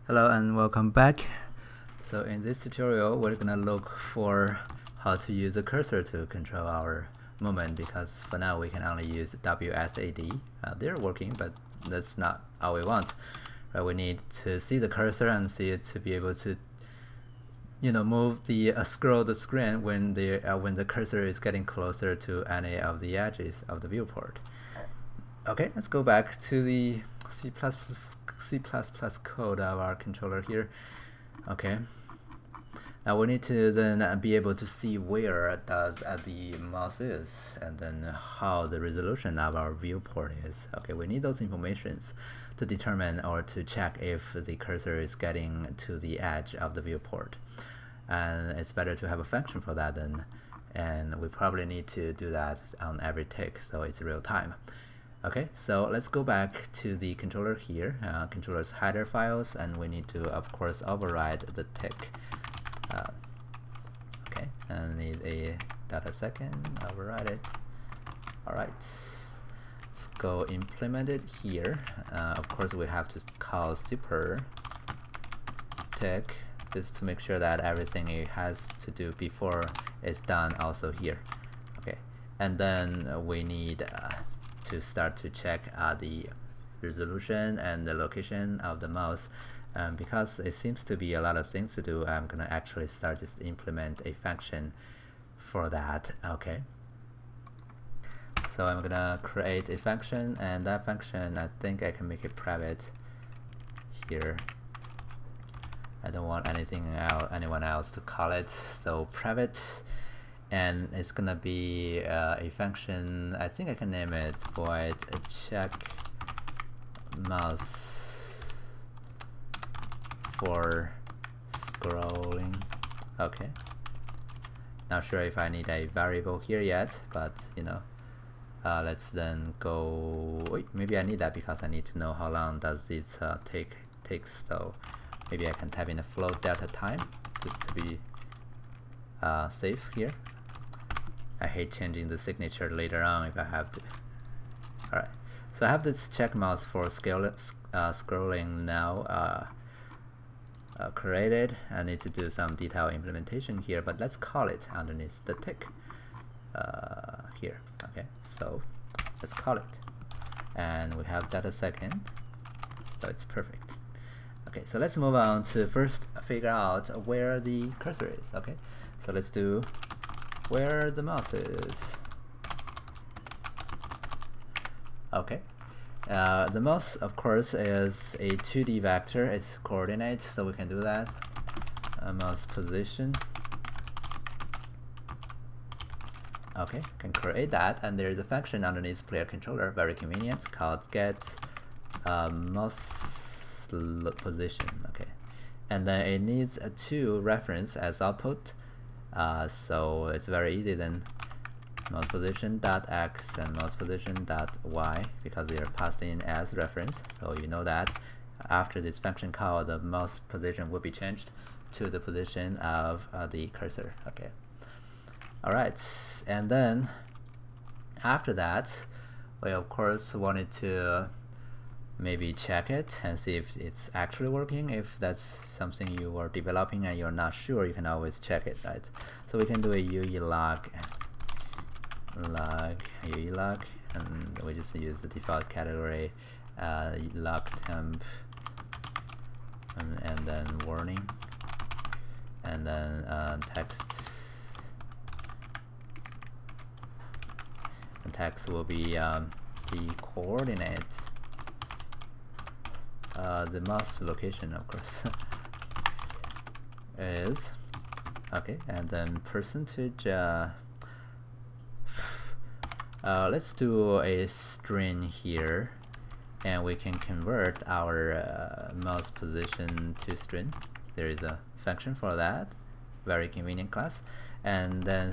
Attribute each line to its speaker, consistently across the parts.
Speaker 1: Hello and welcome back. So in this tutorial we're gonna look for how to use the cursor to control our movement, because for now we can only use WSAD. They're working, but that's not all we want. Right? We need to see the cursor and see it to be able to move the scroll the screen when the cursor is getting closer to any of the edges of the viewport. Okay, let's go back to the C++ code of our controller here. Okay, now we need to then be able to see where does the mouse is, and then how the resolution of our viewport is. Okay, we need those informations to determine or to check if the cursor is getting to the edge of the viewport. And it's better to have a function for that then, and we probably need to do that on every tick, so it's real time. Okay, so let's go back to the controller here, controller's header files, and we need to, of course, override the tick. Okay, and need a data second, override it. Alright, let's go implement it here. Of course, we have to call super tick, just to make sure that everything it has to do before is done also here. Okay, and then we need to start to check the resolution and the location of the mouse. Because it seems to be a lot of things to do, I'm gonna actually start just implement a function for that. Okay, so I'm gonna create a function, and that function, I think I can make it private here. I don't want anyone else to call it, so private. And it's gonna be a function. I think I can name it void check mouse for scrolling. Okay, not sure if I need a variable here yet, but let's then go. Wait, maybe I need that because I need to know how long does this takes. So maybe I can type in a float delta time just to be safe here. I hate changing the signature later on if I have to. Alright, so I have this check mouse for scrolling now created. I need to do some detailed implementation here, but let's call it underneath the tick here. Okay, so let's call it, and we have data second, so it's perfect. Okay, so let's move on to first figure out where the cursor is. Okay, so let's do where the mouse is. Okay, the mouse, of course, is a 2D vector. It's coordinates, so we can do that. Mouse position. Okay, can create that, and there's a function underneath player controller, very convenient, called get mouse position. Okay, and then it needs a to reference as output. So it's very easy then. Mouse position dot x and mouse position dot y, because they are passed in as reference. So you know that after this function call, the mouse position will be changed to the position of the cursor. Okay. All right, and then after that, we of course wanted to maybe check it and see if it's actually working. If that's something you are developing and you're not sure, you can always check it, right? So we can do a UE log, UE log, and we just use the default category log temp, and then warning, and then text. And text will be the coordinates. The mouse location, of course, is okay, and then percentage. Let's do a string here, and we can convert our mouse position to string. There is a function for that, very convenient class. And then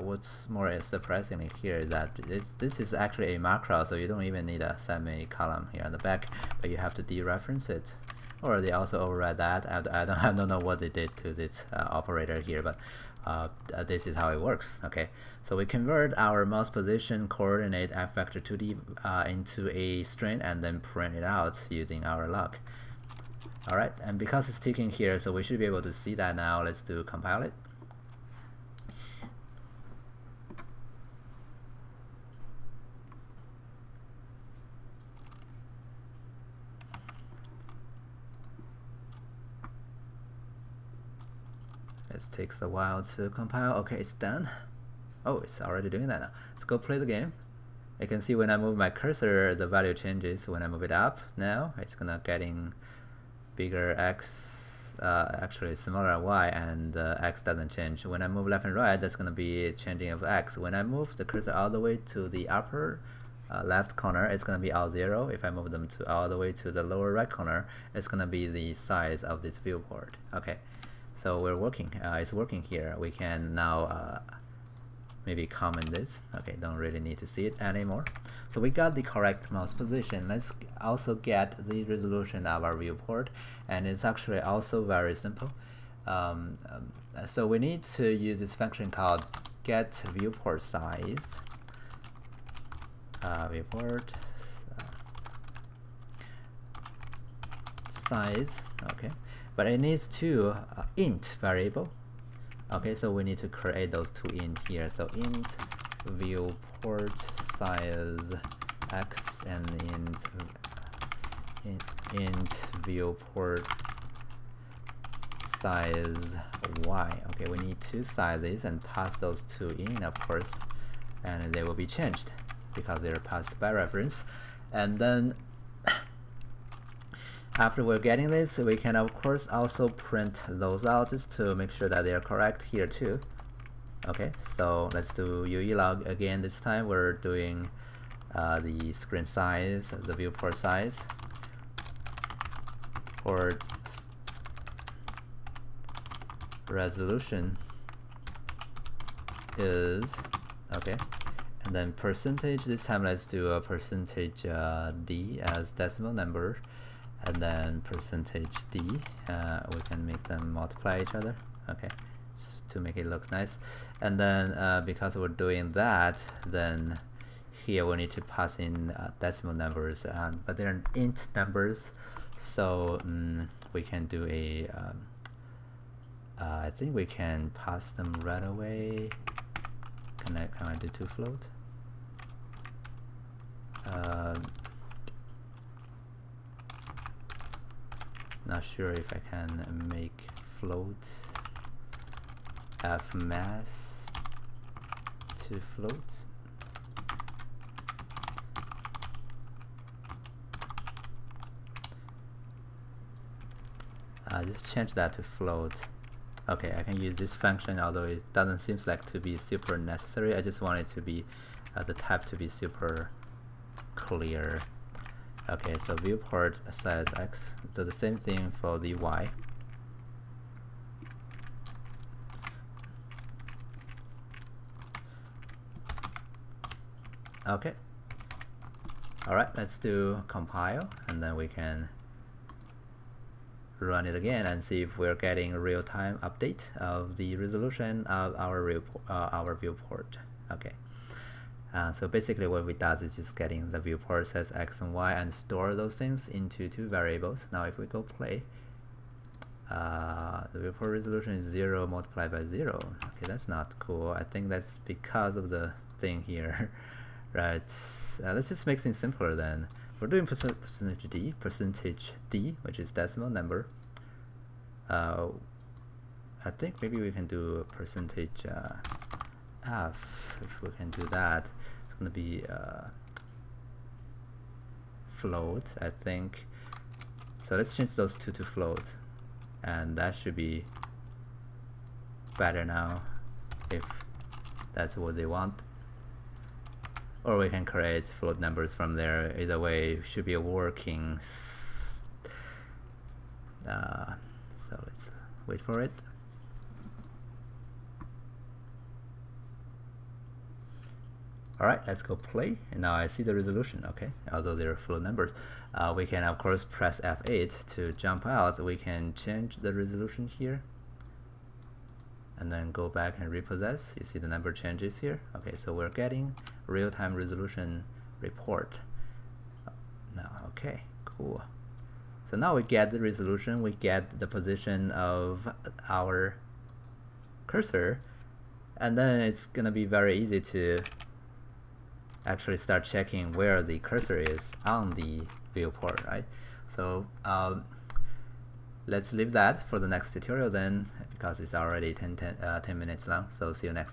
Speaker 1: what's more surprisingly here is that this is actually a macro, so you don't even need a semicolon here on the back, but you have to dereference it, or they also override that. I don't know what they did to this operator here, but this is how it works. Okay, so we convert our mouse position coordinate f vector 2D into a string, and then print it out using our log. Alright, and because it's ticking here, so we should be able to see that now. Let's do compile it. It takes a while to compile. Okay, it's done. Oh, it's already doing that now. Let's go play the game. You can see when I move my cursor, the value changes. When I move it up, now it's gonna getting bigger x, actually smaller y, and x doesn't change. When I move left and right, that's gonna be changing of x. When I move the cursor all the way to the upper left corner, it's gonna be all 0. If I move them to all the way to the lower right corner, it's gonna be the size of this viewport. Okay, so we're working. It's working here. We can now maybe comment this. Okay, don't really need to see it anymore. So we got the correct mouse position. Let's also get the resolution of our viewport, and it's actually also very simple. So we need to use this function called get viewport size. Viewport size. Okay, but it needs two int variable. Okay, so we need to create those two int here. So int viewport size x and int viewport size y. Okay, we need two sizes and pass those two in, of course, and they will be changed because they're passed by reference. And then after we're getting this, we can of course also print those out just to make sure that they are correct here too. Okay, so let's do uelog again. This time we're doing the screen size, the viewport size, port resolution is okay, and then percentage. This time let's do a percentage d as decimal number, and then percentage d, we can make them multiply each other, okay, to make it look nice. And then because we're doing that, then here we need to pass in decimal numbers, but they're int numbers, so we can do a I think we can pass them right away. Can I do to float? Not sure if I can make float fmass to float. Just change that to float. Okay, I can use this function, although it doesn't seem like to be super necessary. I just want it to be the type to be super clear. Okay, so viewport size x. Do the same thing for the y. Okay. All right, let's do compile, and then we can run it again and see if we're getting a real-time update of the resolution of our viewport. Okay. So basically what it does is just getting the viewport says x and y and store those things into two variables. Now if we go play, the viewport resolution is 0 multiplied by 0. Okay, that's not cool. I think that's because of the thing here. Right, let's just make things simpler then. We're doing percentage d, which is decimal number. I think maybe we can do percentage f. If we can do that, it's going to be float, I think. So let's change those two to float, and that should be better now if that's what they want. Or we can create float numbers from there. Either way, should be a working. So let's wait for it. All right, let's go play. And now I see the resolution. Okay, although they're float numbers, we can of course press F8 to jump out. We can change the resolution here, and then go back and repossess. You see the number changes here. Okay, so we're getting real-time resolution report now. Okay, cool. So So now we get the resolution, we get the position of our cursor, and then it's gonna be very easy to actually start checking where the cursor is on the viewport, right? So let's leave that for the next tutorial then, because it's already 10 minutes long. So see you next time.